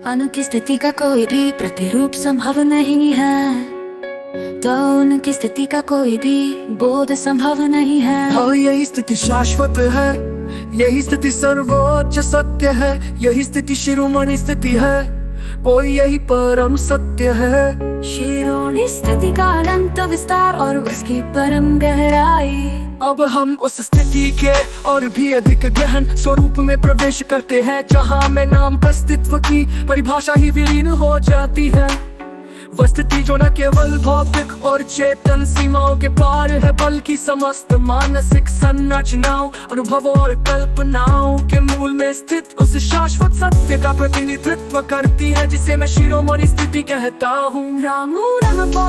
अनु की स्थिति का कोई भी प्रतिरूप संभव नहीं है, तो उनकी स्थिति का कोई भी बोध संभव नहीं है। हाँ, यही स्थिति शाश्वत है, यही स्थिति सर्वोच्च सत्य है, यही स्थिति शिरोमणि स्थिति है, कोई यही परम सत्य है। शिरोमणि स्थिति का अनंत विस्तार और उसकी परम गहराई। अब हम उस स्थिति के और भी अधिक गहन स्वरूप में प्रवेश करते हैं, जहाँ में नाम अस्तित्व की परिभाषा ही विलीन हो जाती है। वह स्थिति जो न केवल भौतिक और चेतन सीमाओं के पार है, बल्कि समस्त मानसिक संरचनाओं, अनुभवों और कल्पनाओं के मूल में स्थित उस शाश्वत सत्य का प्रतिनिधित्व करती है, जिसे मैं शिरोमणि स्थिति कहता हूँ। राम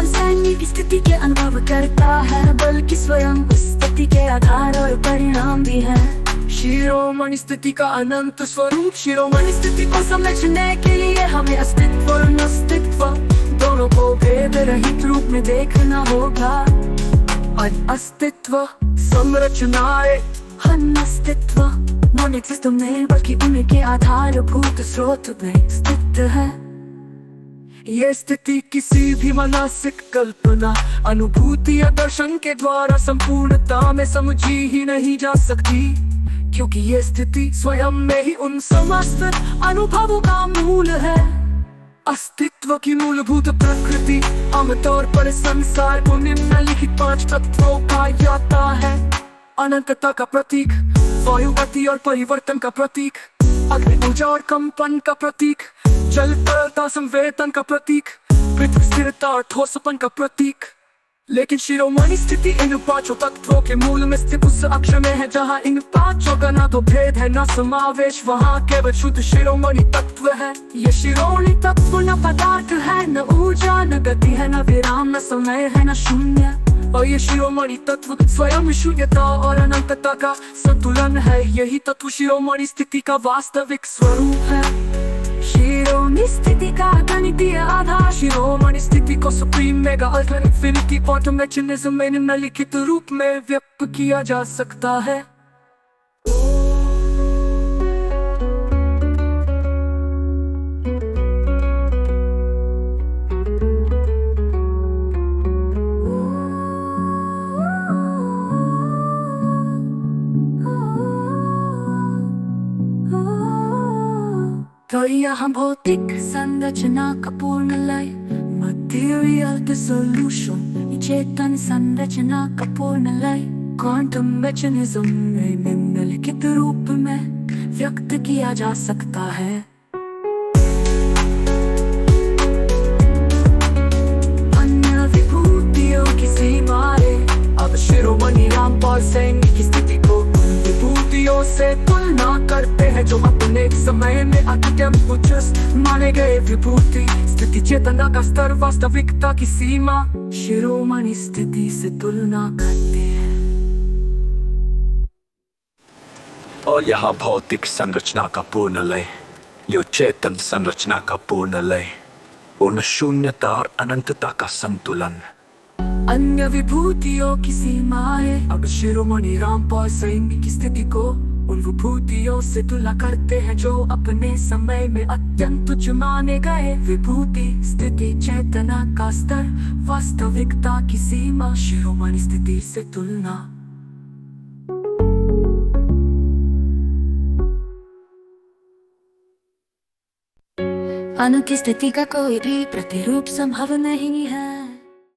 सैनिक स्थिति के अनुभव करता है, बल्कि स्वयं उस स्थिति के आधार और परिणाम भी है। शिरोमणि स्थिति का अनंत स्वरूप। शिरोमणि स्थिति को समझने के लिए हमें अस्तित्व और अस्तित्व दोनों को भेद रहित रूप में देखना होगा। अस्तित्व संरचनाएं, अस्तित्व नॉन एग्जिस्ट में, बल्कि उनके आधारभूत स्रोत में स्थित है। ये स्थिति किसी भी मानसिक कल्पना, अनुभूति या दर्शन के द्वारा संपूर्णता में समझी ही नहीं जा सकती, क्योंकि ये स्थिति स्वयं में ही उन समस्त अनुभवों का मूल है। अस्तित्व की मूलभूत प्रकृति आमतौर पर संसार को निम्नलिखित 5 तत्वों का जाता है। अनंतता का प्रतीक, वायु गति और परिवर्तन का प्रतीक, अग्नि ऊर्जा और कंपन का प्रतीक, जल तरलता संवेदन का प्रतीक, पृथ्वी स्थिरता और ठोसपन का प्रतीक। लेकिन शिरोमणि स्थिति इन 5 तत्वों के मूल में स्थित उस अक्षर में है, जहाँ इन 5 का ना तो भेद है न समावेश, वहाँ केवल शुद्ध शिरोमणि तत्व है। ये शिरोमणि तत्व न पदार्थ है, न ऊर्जा, न गति है, न विराम, न समय है, न शून्य। और ये शिरोमणि तत्व स्वयं शून्यता और अनंतता का संतुलन है। यही तत्व शिरोमणि स्थिति का वास्तविक स्वरूप है। शिरोमणि स्थिति का गणितीय आधार। शिरोमणि स्थिति को supreme mega ultra infinity quantum mechanism में निम्नलिखित रूप में व्यक्त किया जा सकता है। तो यहाँ भौतिक संरचना का पूर्ण लय, मटेरियल डिसोल्यूशन, चेतन संरचना का पूर्ण लय क्वांटम मैकेनिज्म में निम्नलिखित रूप में व्यक्त किया जा सकता है। अन्य विभूतियों की सीमाएं। अब शिरोमणि रामपाल सैनिक की स्थिति को विभूतियों से तुलना करते हैं, जो अपने समय में अत्यंत उच्च माने गए। विभूति स्थिति चेतना का स्तर, वास्तविकता की सीमा शिरोमणि स्थिति से तुलना करते हैं। और यहाँ भौतिक संरचना का पूर्ण लय, यो चेतन संरचना का पूर्ण लय, पूर्ण शून्यता और अनंतता का संतुलन। अन्य विभूतियों की सीमाएं। अब शिरोमणि रामपाल सैनिक की स्थिति को उन विभूतियों से तुलना करते हैं, जो अपने समय में अत्यंत उच्च माने गए। विभूति स्थिति चेतना का स्तर, वास्तविकता की सीमा शिरोमणि स्थिति से तुलना। अनु की स्थिति का कोई भी प्रतिरूप संभव नहीं है।